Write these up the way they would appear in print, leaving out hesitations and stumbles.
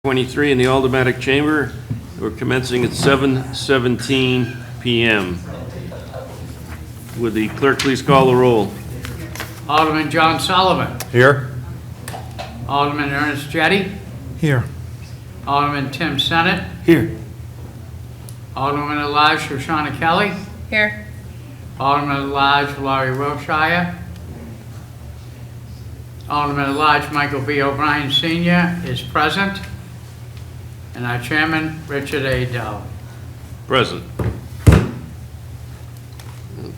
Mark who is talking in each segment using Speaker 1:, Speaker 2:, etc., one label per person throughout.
Speaker 1: 23 in the Aldermanic Chamber. We're commencing at 7:17 p.m. Would the clerk please call the roll?
Speaker 2: Alderman John Sullivan.
Speaker 3: Here.
Speaker 2: Alderman Ernest Jetty.
Speaker 3: Here.
Speaker 2: Alderman Tim Sennett.
Speaker 3: Here.
Speaker 2: Alderman at-large Shoshana Kelly.
Speaker 4: Here.
Speaker 2: Alderman at-large Laurie Wilshire. Alderman at-large Michael B. O'Brien Sr. is present. And our chairman, Richard A. Dell.
Speaker 1: Present.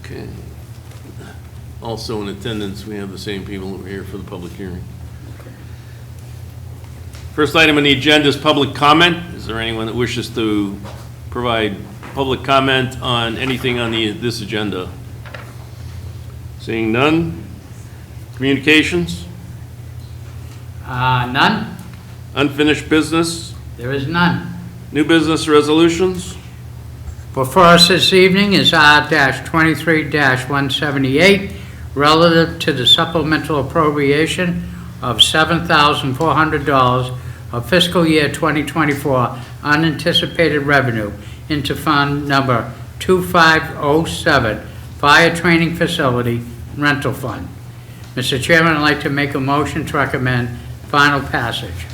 Speaker 1: Okay. Also in attendance, we have the same people who were here for the public hearing. First item on the agenda is public comment. Is there anyone that wishes to provide public comment on anything on this agenda? Seeing none. Communications?
Speaker 2: None?
Speaker 1: Unfinished business?
Speaker 2: There is none.
Speaker 1: New business resolutions?
Speaker 2: Before us this evening is R-23-178, relative to the supplemental appropriation of $7,400 of fiscal year 2024 unanticipated revenue into Fund Number 2507, Fire Training Facility Rental Fund. Mr. Chairman, I'd like to make a motion to recommend final passage.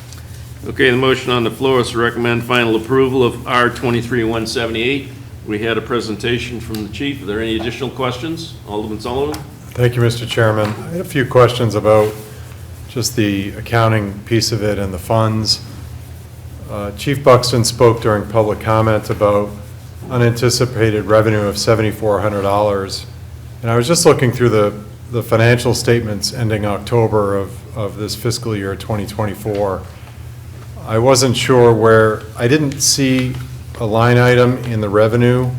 Speaker 1: Okay, the motion on the floor is to recommend final approval of R-23-178. We had a presentation from the chief. Are there any additional questions? Alderman Sullivan?
Speaker 3: Thank you, Mr. Chairman. I had a few questions about just the accounting piece of it and the funds. Chief Buxton spoke during public comment about unanticipated revenue of $7,400. And I was just looking through the financial statements ending October of this fiscal year 2024. I wasn't sure where, I didn't see a line item in the revenue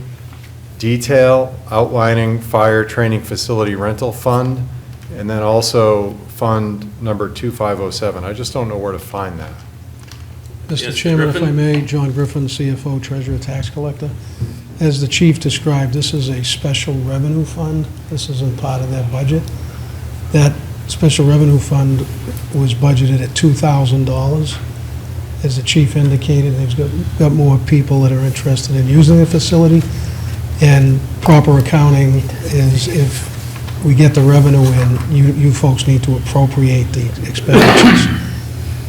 Speaker 3: detail outlining fire training facility rental fund, and then also fund number 2507. I just don't know where to find that.
Speaker 5: Mr.
Speaker 1: Yes,
Speaker 5: Chairman,
Speaker 1: Griffin?
Speaker 5: if I may, John Griffin, CFO, Treasurer, Tax Collector. As the chief described, this is a special revenue fund. This isn't part of their budget. That special revenue fund was budgeted at $2,000. As the chief indicated, they've got more people that are interested in using the facility, and proper accounting is if we get the revenue in, you folks need to appropriate the expenditures.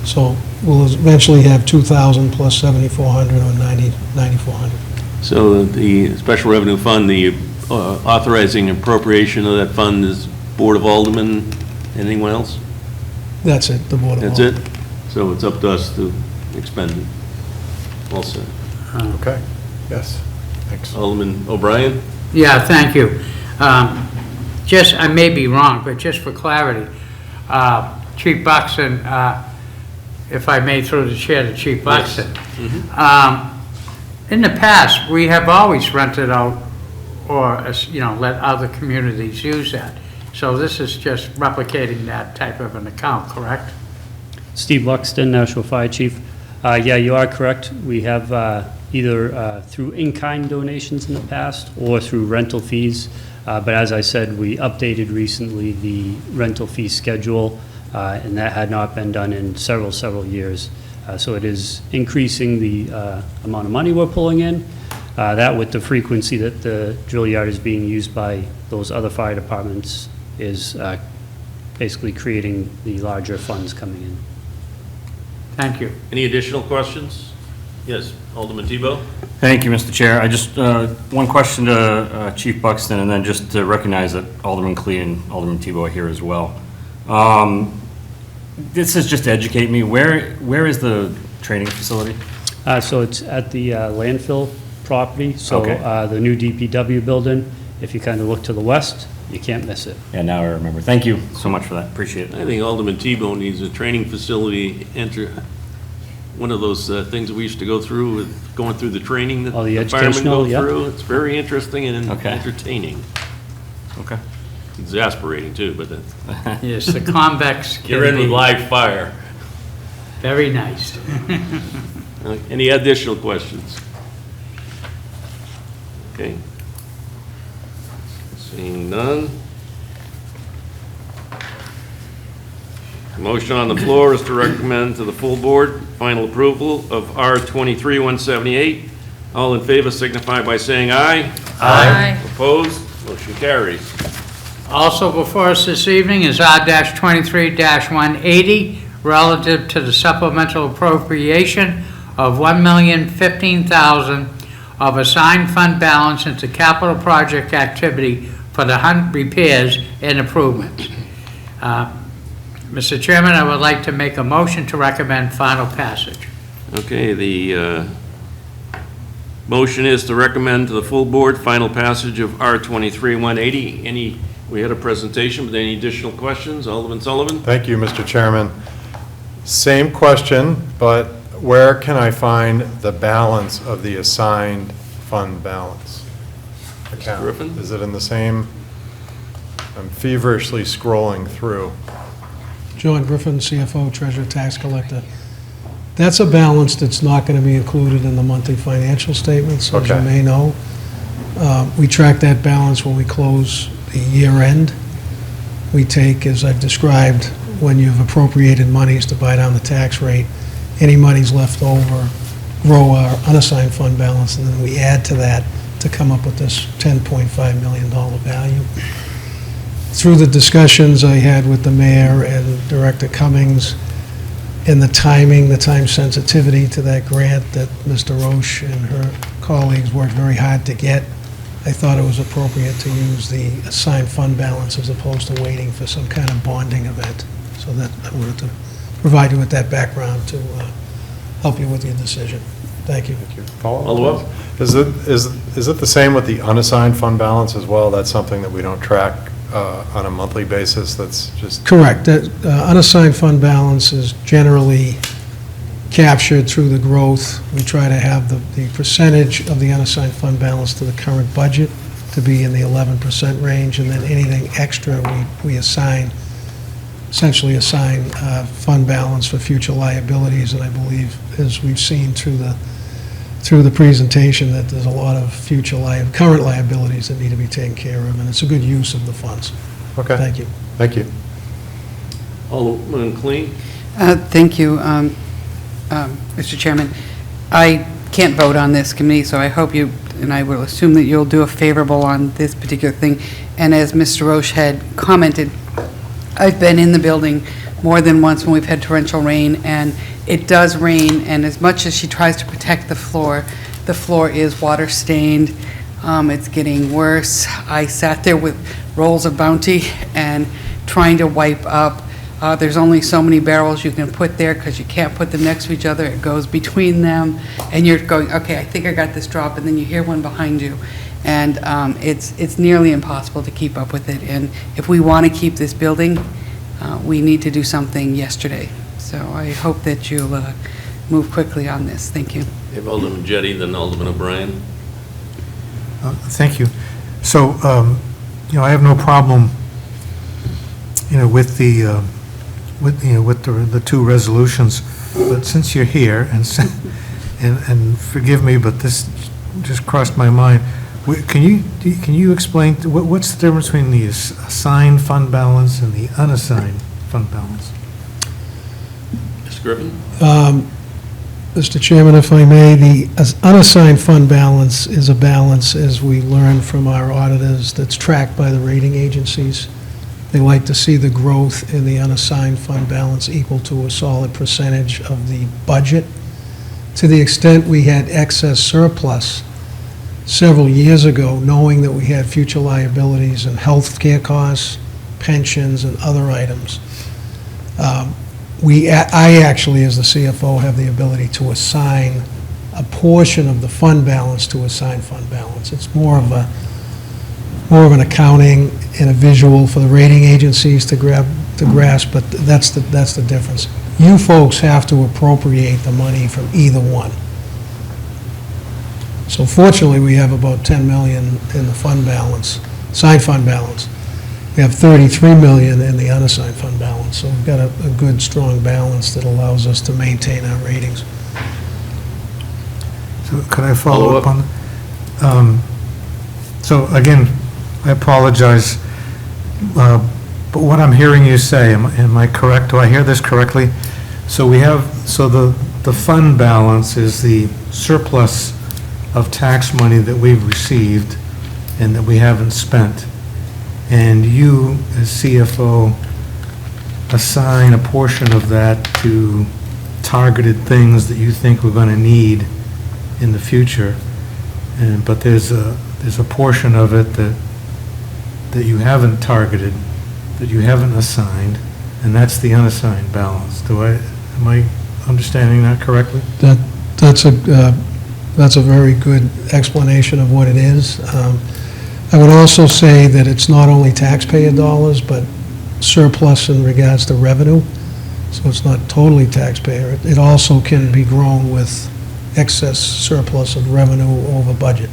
Speaker 5: So we'll eventually have 2,000 plus 7,400 or 9,400.
Speaker 1: So the special revenue fund, the authorizing appropriation of that fund is Board of Aldermen. Anyone else?
Speaker 5: That's it, the Board of
Speaker 1: That's
Speaker 5: Aldermen.
Speaker 1: it? So it's up to us to expend it. All set.
Speaker 3: Okay, yes, thanks.
Speaker 1: Alderman O'Brien?
Speaker 2: Yeah, thank you. I may be wrong, but just for clarity, Chief Buxton, if I may throw the chair to Chief Buxton.
Speaker 1: Yes.
Speaker 2: In the past, we have always rented out or, let other communities use that. So this is just replicating that type of an account, correct?
Speaker 6: Steve Luxton, National Fire Chief. Yeah, you are correct. We have either through in-kind donations in the past or through rental fees. But as I said, we updated recently the rental fee schedule, and that had not been done in several years. So it is increasing the amount of money we're pulling in. That with the frequency that the drill yard is being used by those other fire departments is basically creating the larger funds coming in.
Speaker 2: Thank you.
Speaker 1: Any additional questions? Yes, Alderman Tebow?
Speaker 7: Thank you, Mr. Chair. I just, one question to Chief Buxton, and then just to recognize that Alderman Clee and Alderman Tebow are here as well. This is just to educate me. Where is the training facility?
Speaker 6: So it's at the landfill property. So
Speaker 7: Okay.
Speaker 6: the new DPW building, if you kind of look to the west, you can't miss it.
Speaker 7: Yeah, now I remember. Thank you so much for that. Appreciate it.
Speaker 1: I think Alderman Tebow needs a training facility, one of those things that we used to go through with going through the training that
Speaker 6: Oh, the
Speaker 1: the firemen go
Speaker 6: educational, yeah.
Speaker 1: through. It's very interesting and
Speaker 7: Okay.
Speaker 1: entertaining.
Speaker 7: Okay.
Speaker 1: Exasperating too, but that's,
Speaker 2: Yes, the convex can
Speaker 1: you're in with
Speaker 2: be
Speaker 1: live fire.
Speaker 2: very nice.
Speaker 1: Any additional questions? Okay. Seeing none. Motion on the floor is to recommend to the full board final approval of R 23-178. All in favor signify by saying aye.
Speaker 4: Aye.
Speaker 1: Opposed? Motion carries.
Speaker 2: Also before us this evening is R-23-180, relative to the supplemental appropriation of $1,015,000 of assigned fund balance into capital project activity for the hunt repairs and improvements. Mr. Chairman, I would like to make a motion to recommend final passage.
Speaker 1: Okay, the motion is to recommend to the full board final passage of R 23-180. We had a presentation, but any additional questions? Alderman Sullivan?
Speaker 3: Thank you, Mr. Chairman. Same question, but where can I find the balance of the assigned fund balance account?
Speaker 1: Griffin?
Speaker 3: Is it in the same? I'm feverishly scrolling through.
Speaker 5: John Griffin, CFO, Treasurer, Tax Collector. That's a balance that's not going to be included in the monthly financial statements, as you
Speaker 3: Okay.
Speaker 5: may know. We track that balance when we close the year end. We take, as I've described, when you've appropriated monies to buy down the tax rate, any monies left over, grow our unassigned fund balance, and then we add to that to come up with this $10.5 million value. Through the discussions I had with the mayor and Director Cummings, and the timing, the time sensitivity to that grant that Mr. Roche and her colleagues worked very hard to get, I thought it was appropriate to use the assigned fund balance as opposed to waiting for some kind of bonding event. So that, I wanted to provide you with that background to help you with your decision. Thank you.
Speaker 1: Follow up?
Speaker 3: Is it the same with the unassigned fund balance as well? That's something that we don't track on a monthly basis, that's just...
Speaker 5: Correct. That unassigned fund balance is generally captured through the growth. We try to have the percentage of the unassigned fund balance to the current budget to be in the 11% range, and then anything extra we assign, essentially assign fund balance for future liabilities. And I believe, as we've seen through the presentation, that there's a lot of current liabilities that need to be taken care of, and it's a good use of the funds.
Speaker 3: Okay.
Speaker 5: Thank you.
Speaker 3: Thank you.
Speaker 1: Alderman Cleen?
Speaker 4: Thank you, Mr. Chairman. I can't vote on this committee, so I hope you, and I will assume that you'll do a favorable on this particular thing. And as Mr. Roche had commented, I've been in the building more than once when we've had torrential rain, and it does rain, and as much as she tries to protect the floor is water stained. It's getting worse. I sat there with rolls of Bounty and trying to wipe up. There's only so many barrels you can put there because you can't put them next to each other. It goes between them, and you're going, okay, I think I got this drop, and then you hear one behind you. And it's nearly impossible to keep up with it. And if we want to keep this building, we need to do something yesterday. So I hope that you'll move quickly on this. Thank you.
Speaker 1: You have Alderman Jettie, then Alderman O'Brien.
Speaker 8: Thank you. So, I have no problem, with the, with the two resolutions, but since you're here, and forgive me, but this just crossed my mind, can you explain, what's the difference between the assigned fund balance and the unassigned fund balance?
Speaker 1: Mr. Griffin?
Speaker 5: Mr. Chairman, if I may, the unassigned fund balance is a balance, as we learned from our auditors, that's tracked by the rating agencies. They like to see the growth in the unassigned fund balance equal to a solid percentage of the budget. To the extent we had excess surplus several years ago, knowing that we had future liabilities and health care costs, pensions, and other items, I actually, as the CFO, have the ability to assign a portion of the fund balance to assigned fund balance. It's more of an accounting and a visual for the rating agencies to grasp, but that's the difference. You folks have to appropriate the money from either one. So fortunately, we have about $10 million in the fund balance, assigned fund balance. We have $33 million in the unassigned fund balance, so we've got a good, strong balance that allows us to maintain our ratings.
Speaker 8: So could I follow up on? So again, I apologize. But what I'm hearing you say, am I correct? Do I hear this correctly? So the fund balance is the surplus of tax money that we've received and that we haven't spent. And you, as CFO, assign a portion of that to targeted things that you think we're going to need in the future. But there's a portion of it that you haven't targeted, that you haven't assigned, and that's the unassigned balance. Am I understanding that correctly?
Speaker 5: That's a very good explanation of what it is. I would also say that it's not only taxpayer dollars, but surplus in regards to revenue, so it's not totally taxpayer. It also can be grown with excess surplus of revenue over budget.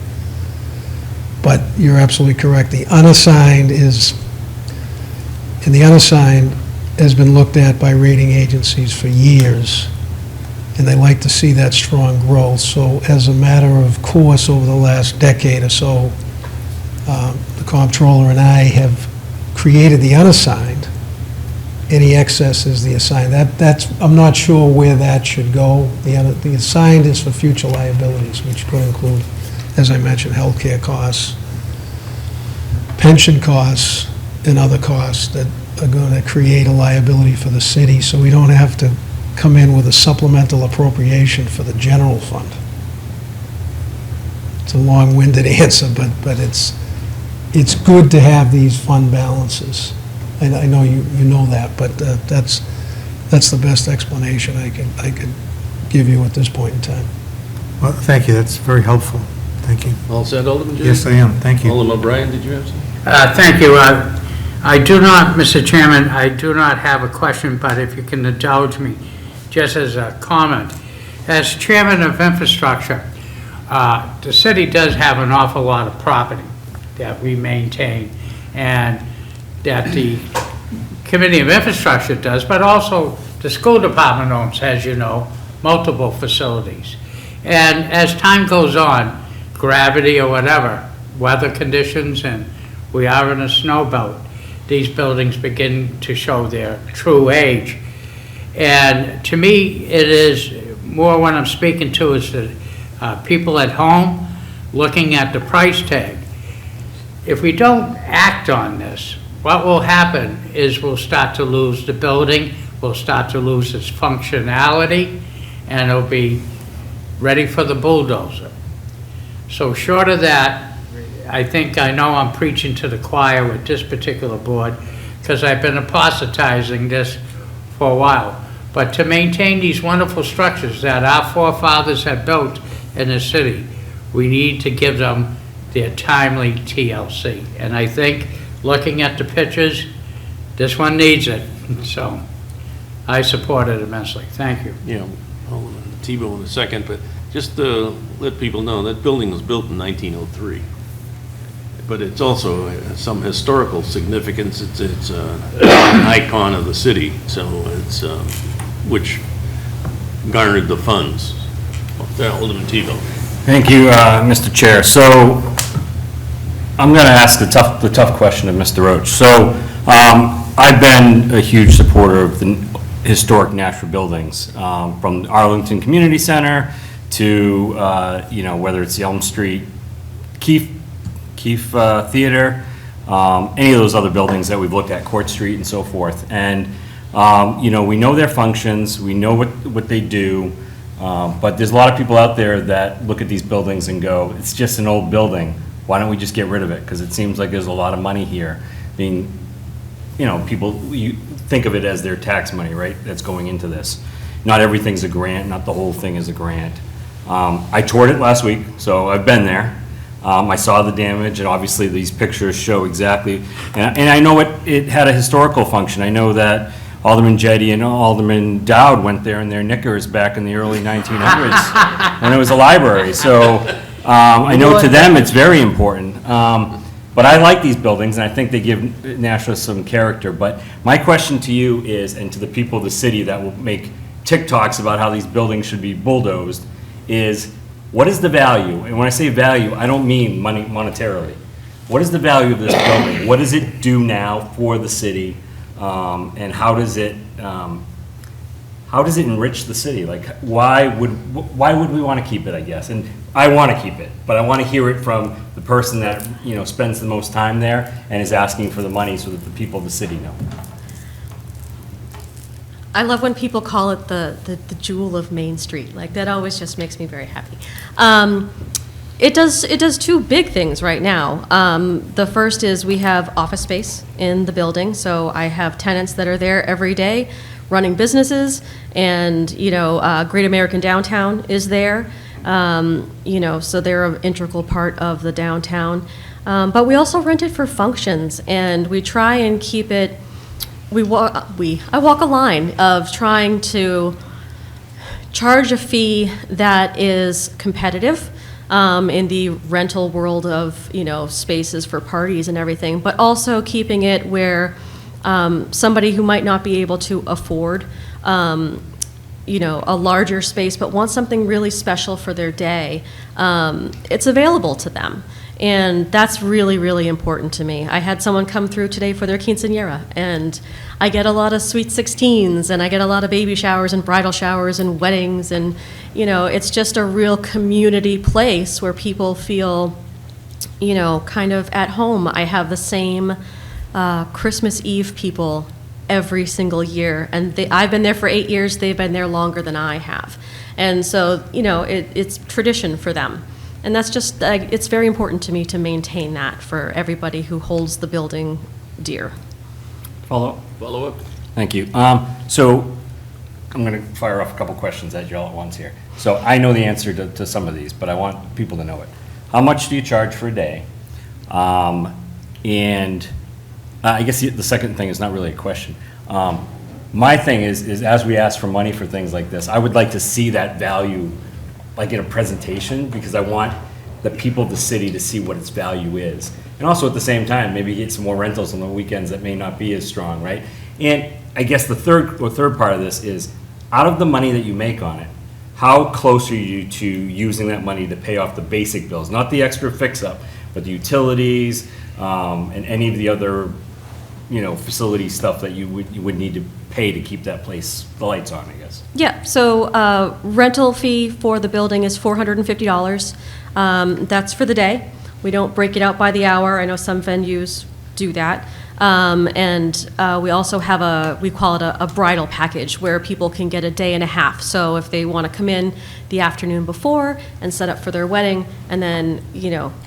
Speaker 5: But you're absolutely correct. The unassigned has been looked at by rating agencies for years, and they like to see that strong growth. So as a matter of course, over the last decade or so, the comptroller and I have created the unassigned. Any excess is the assigned. I'm not sure where that should go. The assigned is for future liabilities, which could include, as I mentioned, healthcare costs, pension costs, and other costs that are going to create a liability for the city, so we don't have to come in with a supplemental appropriation for the general fund. It's a long-winded answer, but it's good to have these fund balances. And I know you know that, but that's the best explanation I could give you at this point in time.
Speaker 8: Well, thank you, that's very helpful. Thank you.
Speaker 1: All set, Alderman Jennings?
Speaker 8: Yes, I am, thank you.
Speaker 1: Alderman O'Brien, did you have something?
Speaker 2: Thank you. I do not, Mr. Chairman, I do not have a question, but if you can indulge me, just as a comment. As Chairman of Infrastructure, the city does have an awful lot of property that we maintain, and that the Committee of Infrastructure does, but also the school department owns, as you know, multiple facilities. And as time goes on, gravity or whatever, weather conditions, and we are in a snow belt, these buildings begin to show their true age. And to me, it is more what I'm speaking to is the people at home looking at the price tag. If we don't act on this, what will happen is we'll start to lose the building, we'll start to lose its functionality, and it'll be ready for the bulldozer. So short of that, I know I'm preaching to the choir with this particular board, because I've been apostatizing this for a while. But to maintain these wonderful structures that our forefathers have built in the city, we need to give them their timely TLC. And I think, looking at the pictures, this one needs it. So I support it immensely. Thank you.
Speaker 1: Yeah, Alderman Tebow in a second, but just to let people know, that building was built in 1903. But it's also some historical significance. It's an icon of the city, so it's, which garnered the funds. Alderman Tebow.
Speaker 7: Thank you, Mr. Chair. So I'm going to ask the tough question of Mr. Roach. So I've been a huge supporter of the historic natural buildings, from the Arlington Community Center to, whether it's the Elm Street Keefe Theater, any of those other buildings that we've looked at, Court Street and so forth. And, we know their functions, we know what they do, but there's a lot of people out there that look at these buildings and go, it's just an old building. Why don't we just get rid of it? Because it seems like there's a lot of money here being, people, you think of it as their tax money, right, that's going into this. Not everything's a grant, not the whole thing is a grant. I toured it last week, so I've been there. I saw the damage, and obviously these pictures show exactly, and I know it had a historical function. I know that Alderman Jetty and Alderman Dowd went there in their knickers back in the early 1900s when it was a library. So I know to them it's very important. But I like these buildings, and I think they give Nashua some character. But my question to you is, and to the people of the city that will make TikToks about how these buildings should be bulldozed, is what is the value? And when I say value, I don't mean money monetarily. What is the value of this building? What does it do now for the city? And how does it enrich the city? Like, why would we want to keep it, I guess? And I want to keep it, but I want to hear it from the person that, spends the most time there and is asking for the money so that the people of the city know.
Speaker 9: I love when people call it the jewel of Main Street. Like, that always just makes me very happy. It does two big things right now. The first is we have office space in the building, so I have tenants that are there every day running businesses, and, Great American Downtown is there, so they're an integral part of the downtown. But we also rent it for functions, and we try and keep it, I walk a line of trying to charge a fee that is competitive in the rental world of, spaces for parties and everything, but also keeping it where somebody who might not be able to afford, a larger space, but wants something really special for their day, it's available to them. And that's really, really important to me. I had someone come through today for their quinceañera, and I get a lot of sweet 16s, and I get a lot of baby showers and bridal showers and weddings, and, it's just a real community place where people feel, kind of at home. I have the same Christmas Eve people every single year, and I've been there for 8 years, they've been there longer than I have. And so, it's tradition for them. And that's just, it's very important to me to maintain that for everybody who holds the building dear.
Speaker 7: Follow up? Thank you. So I'm going to fire off a couple questions at you all at once here. So I know the answer to some of these, but I want people to know it. How much do you charge for a day? And I guess the second thing is not really a question. My thing is as we ask for money for things like this, I would like to see that value like in a presentation, because I want the people of the city to see what its value is. And also at the same time, maybe get some more rentals on the weekends that may not be as strong, right? And I guess the third part of this is, out of the money that you make on it, how close are you to using that money to pay off the basic bills? Not the extra fix-up, but the utilities, and any of the other, facility stuff that you would need to pay to keep that place, the lights on, I guess.
Speaker 9: Yeah, so rental fee for the building is $450. That's for the day. We don't break it out by the hour. I know some venues do that. And we also have we call it a bridal package, where people can get a day and a half. So if they want to come in the afternoon before and set up for their wedding, and then,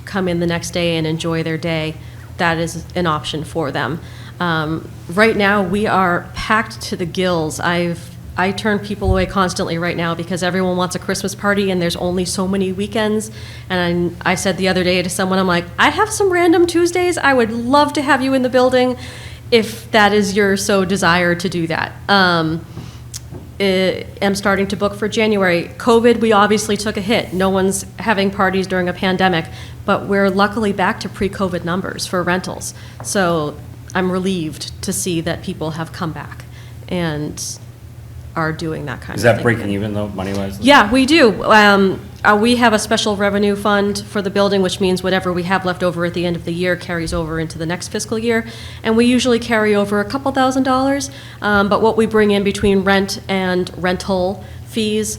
Speaker 9: come in the next day and enjoy their day, that is an option for them. Right now, we are packed to the gills. I turn people away constantly right now because everyone wants a Christmas party, and there's only so many weekends. And I said the other day to someone, I'm like, I have some random Tuesdays. I would love to have you in the building if that is your so desire to do that. I'm starting to book for January. COVID, we obviously took a hit. No one's having parties during a pandemic, but we're luckily back to pre-COVID numbers for rentals. So I'm relieved to see that people have come back and are doing that kind of thing.
Speaker 7: Is that breaking even though, money-wise?
Speaker 9: Yeah, we do. We have a special revenue fund for the building, which means whatever we have left over at the end of the year carries over into the next fiscal year. And we usually carry over a couple $1,000s, but what we bring in between rent and rental fees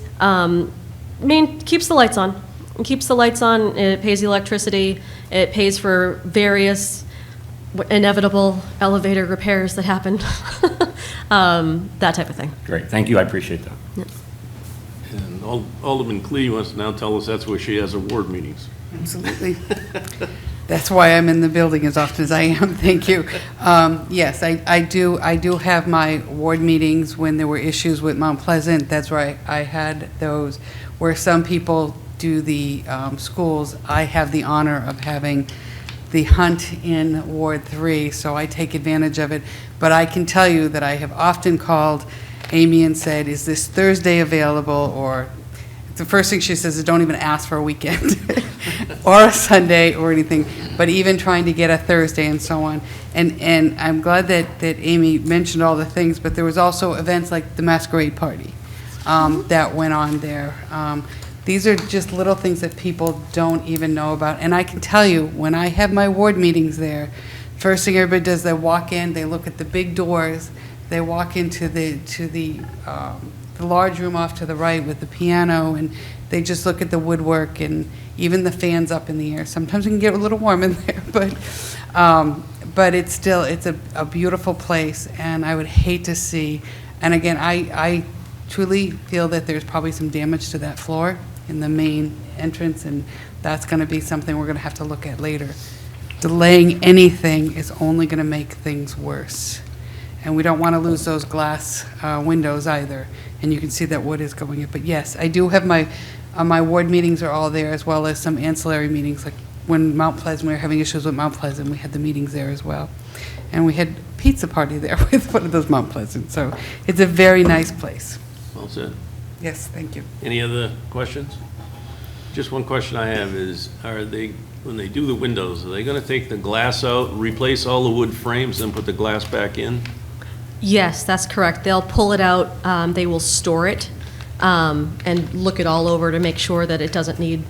Speaker 9: keeps the lights on. It keeps the lights on, it pays the electricity, it pays for various inevitable elevator repairs that happen, that type of thing.
Speaker 7: Great, thank you, I appreciate that.
Speaker 9: Yeah.
Speaker 1: And Alderman Clee wants to now tell us that's where she has her ward meetings.
Speaker 4: Absolutely. That's why I'm in the building as often as I am, thank you. Yes, I do have my ward meetings when there were issues with Mount Pleasant. That's where I had those. Where some people do the schools, I have the honor of having the hunt in Ward 3, so I take advantage of it. But I can tell you that I have often called Amy and said, is this Thursday available? Or the first thing she says is, don't even ask for a weekend or a Sunday or anything, but even trying to get a Thursday and so on. And I'm glad that Amy mentioned all the things, but there was also events like the Masquerade Party that went on there. These are just little things that people don't even know about. And I can tell you, when I have my ward meetings there, first thing everybody does, they walk in, they look at the big doors, they walk into the large room off to the right with the piano, and they just look at the woodwork and even the fans up in the air. Sometimes it can get a little warm in there, but it's still, it's a beautiful place, and I would hate to see, and again, I truly feel that there's probably some damage to that floor in the main entrance, and that's going to be something we're going to have to look at later. Delaying anything is only going to make things worse. And we don't want to lose those glass windows either. And you can see that wood is going in. But yes, I do have my ward meetings are all there, as well as some ancillary meetings, like when Mount Pleasant, we were having issues with Mount Pleasant, we had the meetings there as well. And we had pizza party there with one of those Mount Pleasant. So it's a very nice place.
Speaker 1: Well said.
Speaker 4: Yes, thank you.
Speaker 1: Any other questions? Just one question I have is, when they do the windows, are they going to take the glass out, replace all the wood frames, and put the glass back in?
Speaker 9: Yes, that's correct. They'll pull it out, they will store it, and look it all over to make sure that it doesn't need,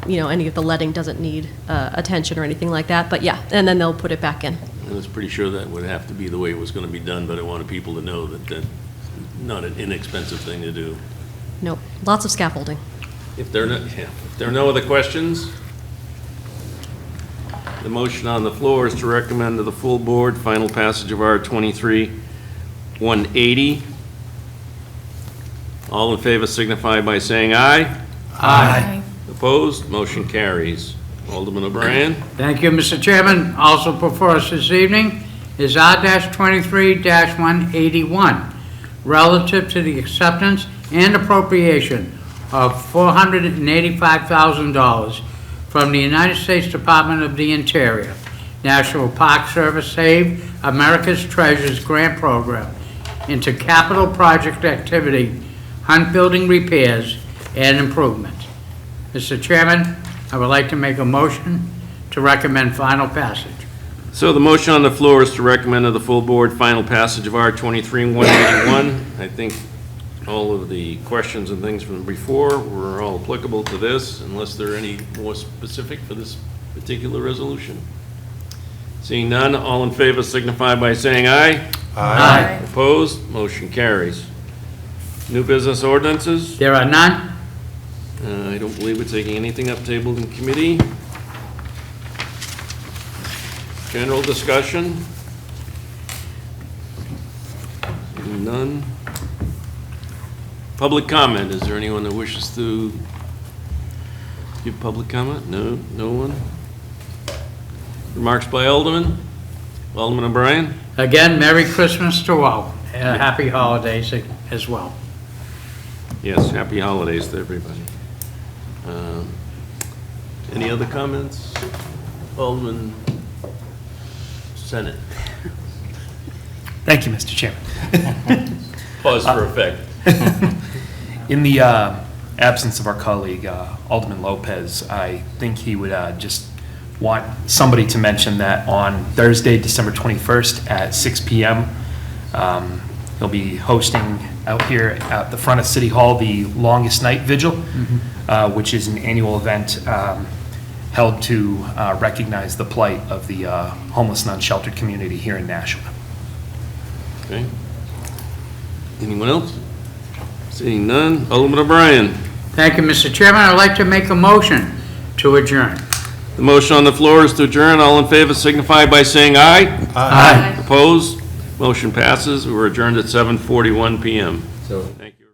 Speaker 9: any of the leading doesn't need attention or anything like that. But yeah, and then they'll put it back in.
Speaker 1: I was pretty sure that would have to be the way it was going to be done, but I wanted people to know that that's not an inexpensive thing to do.
Speaker 9: Nope, lots of scaffolding.
Speaker 1: If there are no other questions, the motion on the floor is to recommend to the full board final passage of R23-180. All in favor signify by saying aye.
Speaker 2: Aye.
Speaker 1: Opposed? Motion carries. Alderman O'Brien?
Speaker 2: Thank you, Mr. Chairman. Also before us this evening is R-23-181, relative to the acceptance and appropriation of $485,000 from the United States Department of the Interior, National Park Service Save America's Treasures Grant Program into capital project activity, hunt building repairs, and improvement. Mr. Chairman, I would like to make a motion to recommend final passage.
Speaker 1: So the motion on the floor is to recommend to the full board final passage of R-23-181. I think all of the questions and things from before were all applicable to this, unless there are any more specific for this particular resolution. Seeing none, all in favor signify by saying aye.
Speaker 2: Aye.
Speaker 1: Opposed? Motion carries. New business ordinances?
Speaker 2: There are none?
Speaker 1: I don't believe we're taking anything up tabled in committee. General discussion? None. Public comment, is there anyone that wishes to give public comment? No, no one? Remarks by Alderman? Alderman O'Brien?
Speaker 2: Again, Merry Christmas to all, and Happy Holidays as well.
Speaker 1: Yes, happy holidays to everybody. Any other comments? Alderman Senate.
Speaker 10: Thank you, Mr. Chairman.
Speaker 1: Pause for effect.
Speaker 10: In the absence of our colleague, Alderman Lopez, I think he would just want somebody to mention that on Thursday, December 21st at 6 p.m., he'll be hosting out here at the front of City Hall the Longest Night Vigil, which is an annual event held to recognize the plight of the homeless and unsheltered community here in Nashua.
Speaker 1: Okay. Anyone else? Seeing none, Alderman O'Brien.
Speaker 2: Thank you, Mr. Chairman. I'd like to make a motion to adjourn.
Speaker 1: The motion on the floor is to adjourn. All in favor signify by saying aye.
Speaker 2: Aye.
Speaker 1: Opposed? Motion passes. We're adjourned at 7:41 p.m. Thank you.